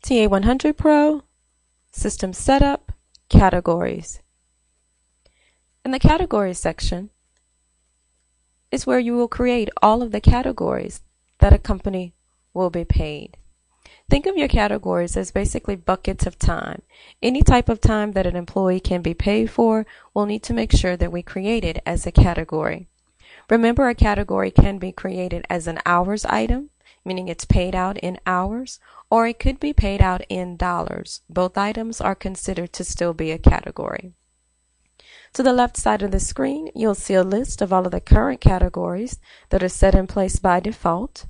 TA100PRO, System Setup, Categories. In the Categories section is where you will create all of the categories that a company will be paid. Think of your categories as basically buckets of time. Any type of time that an employee can be paid for, we'll need to make sure that we create it as a category. Remember, a category can be created as an hours item, meaning it's paid out in hours, or it could be paid out in dollars. Both items are considered to still be a category. To the left side of the screen, you'll see a list of all of the current categories that are set in place by default.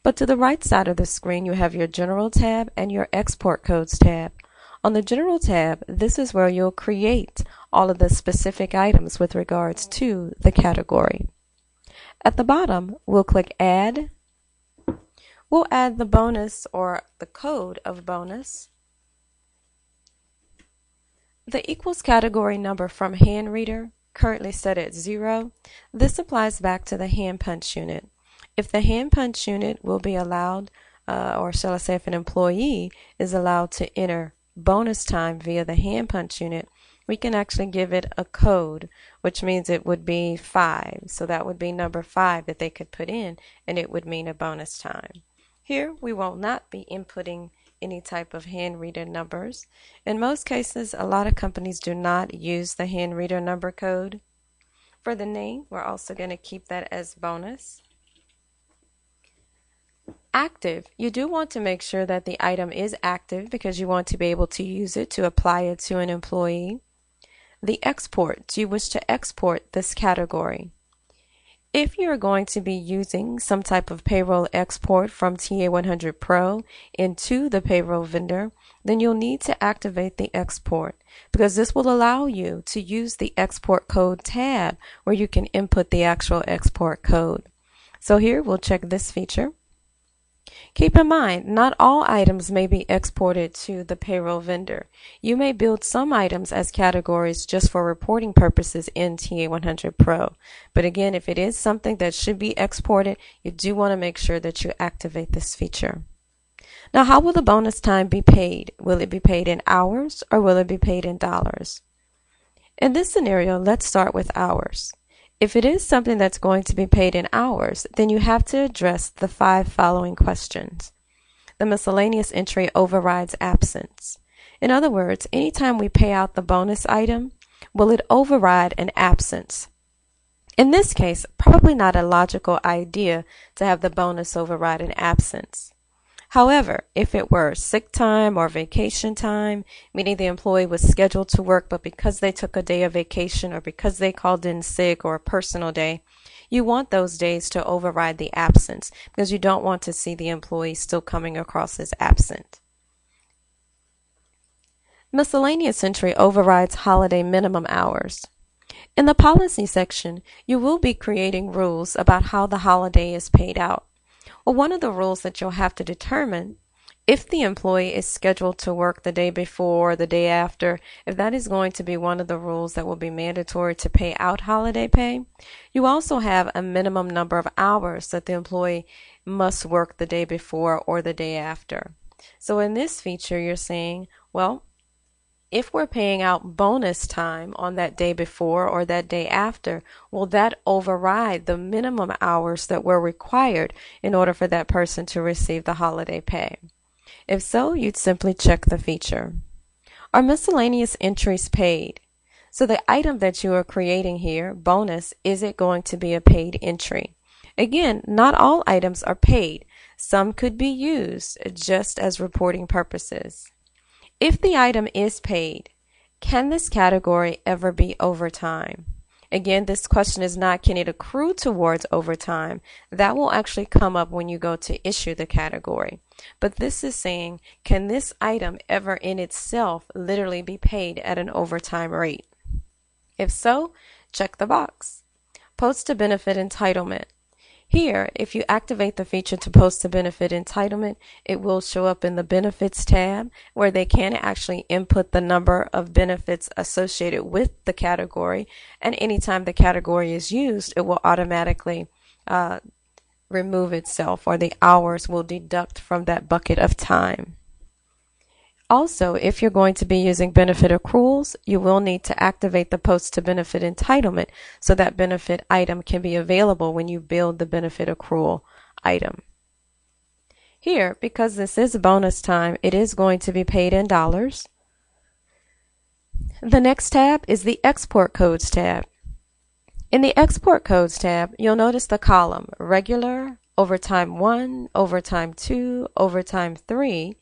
But to the right side of the screen, you have your General tab and your Export Codes tab. On the General tab, this is where you'll create all of the specific items with regards to the category. At the bottom, we'll click Add. We'll add the bonus or the code of bonus. The equals category number from hand reader, currently set at 0. This applies back to the hand punch unit. If the hand punch unit will be allowed, or shall I say if an employee is allowed to enter bonus time via the hand punch unit, we can actually give it a code, which means it would be 5. So that would be number 5 that they could put in, and it would mean a bonus time. Here, we will not be inputting any type of hand reader numbers. In most cases, a lot of companies do not use the hand reader number code. For the name, we're also going to keep that as bonus. Active, you do want to make sure that the item is active because you want to be able to use it to apply it to an employee. The export, do you wish to export this category? If you're going to be using some type of payroll export from TA100PRO into the payroll vendor, then you'll need to activate the export because this will allow you to use the export code tab where you can input the actual export code. So here we'll check this feature. Keep in mind, not all items may be exported to the payroll vendor. You may build some items as categories just for reporting purposes in TA100PRO. But again, if it is something that should be exported, you do want to make sure that you activate this feature. Now, how will the bonus time be paid? Will it be paid in hours or will it be paid in dollars? In this scenario, let's start with hours. If it is something that's going to be paid in hours, then you have to address the 5 following questions. The miscellaneous entry overrides absence. In other words, anytime we pay out the bonus item, will it override an absence? In this case, probably not a logical idea to have the bonus override an absence. However, if it were sick time or vacation time, meaning the employee was scheduled to work, but because they took a day of vacation or because they called in sick or a personal day, you want those days to override the absence because you don't want to see the employee still coming across as absent. Miscellaneous entry overrides holiday minimum hours. In the policy section, you will be creating rules about how the holiday is paid out. Well, one of the rules that you'll have to determine if the employee is scheduled to work the day before or the day after, if that is going to be one of the rules that will be mandatory to pay out holiday pay. You also have a minimum number of hours that the employee must work the day before or the day after. So in this feature, you're saying, well, if we're paying out bonus time on that day before or that day after, will that override the minimum hours that were required in order for that person to receive the holiday pay? If so, you'd simply check the feature. Are miscellaneous entries paid? So the item that you are creating here, bonus, is it going to be a paid entry? Again, not all items are paid. Some could be used just as reporting purposes. If the item is paid, can this category ever be overtime? Again, this question is not can it accrue towards overtime. That will actually come up when you go to issue the category. But this is saying, can this item ever in itself literally be paid at an overtime rate? If so, check the box. Post to benefit entitlement. Here, if you activate the feature to post to benefit entitlement, it will show up in the benefits tab where they can actually input the number of benefits associated with the category. And anytime the category is used, it will automatically remove itself, or the hours will deduct from that bucket of time. Also, if you're going to be using benefit accruals, you will need to activate the post to benefit entitlement so that benefit item can be available when you build the benefit accrual item. Here, because this is bonus time, it is going to be paid in dollars. The next tab is the Export Codes tab. In the Export Codes tab, you'll notice the column Regular, Overtime 1, Overtime 2, Overtime 3,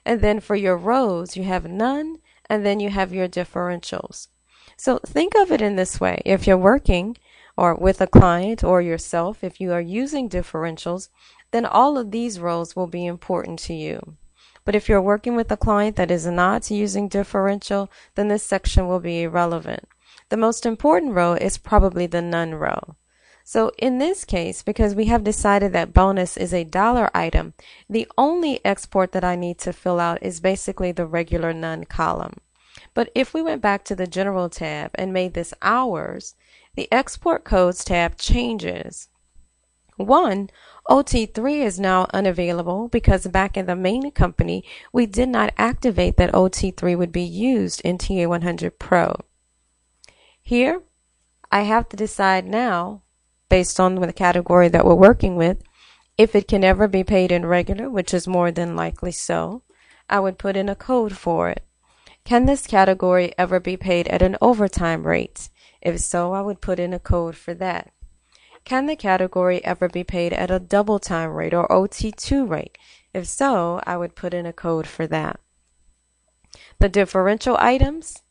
and then for your rows, you have None, and then you have your differentials. So think of it in this way. If you're working or with a client or yourself, if you are using differentials, then all of these rows will be important to you. But if you're working with a client that is not using differential, then this section will be irrelevant. The most important row is probably the None row. So in this case, because we have decided that bonus is a dollar item, the only export that I need to fill out is basically the regular None column. But if we went back to the General tab and made this hours, the Export Codes tab changes. 1. OT3 is now unavailable because back in the main company, we did not activate that OT3 would be used in TA100PRO. Here, I have to decide now, based on the category that we're working with, if it can ever be paid in regular, which is more than likely so. I would put in a code for it. Can this category ever be paid at an overtime rate? If so, I would put in a code for that. Can the category ever be paid at a double time rate or OT2 rate? If so, I would put in a code for that. The differential items.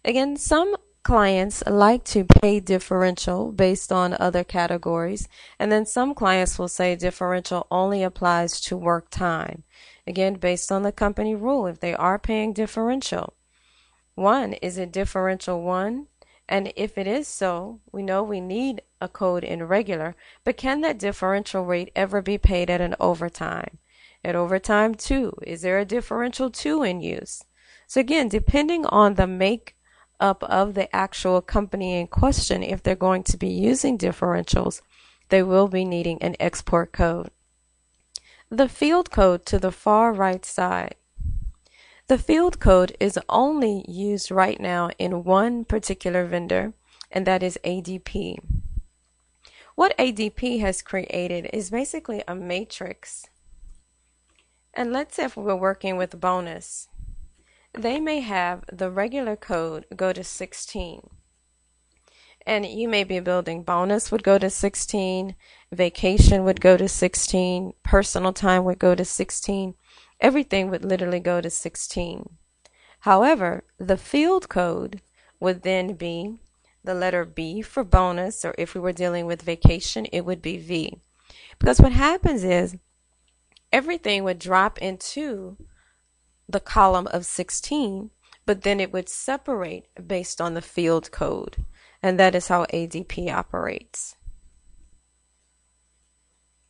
Again, some clients like to pay differential based on other categories, and then some clients will say differential only applies to work time. Again, based on the company rule, if they are paying differential. 1, is it differential 1? And if it is so, we know we need a code in regular, but can that differential rate ever be paid at an overtime? At overtime 2, is there a differential 2 in use? So again, depending on the makeup of the actual company in question, if they're going to be using differentials, they will be needing an export code. The field code to the far right side. The field code is only used right now in one particular vendor, and that is ADP. What ADP has created is basically a matrix. And let's say if we're working with bonus, they may have the regular code go to 16. And you may be building bonus would go to 16, vacation would go to 16, personal time would go to 16. Everything would literally go to 16. However, the field code would then be the letter B for bonus, or if we were dealing with vacation, it would be V. Because what happens is everything would drop into the column of 16, but then it would separate based on the field code. And that is how ADP operates.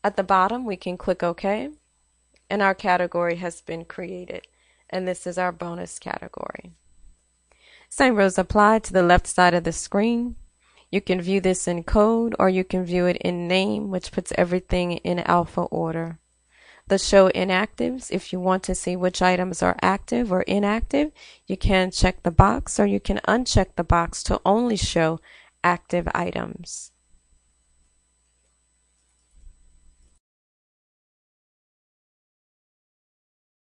At the bottom, we can click OK. And our category has been created, and this is our bonus category. Same rules apply to the left side of the screen. You can view this in code, or you can view it in name, which puts everything in alpha order. The show inactives, if you want to see which items are active or inactive, you can check the box, or you can uncheck the box to only show active items.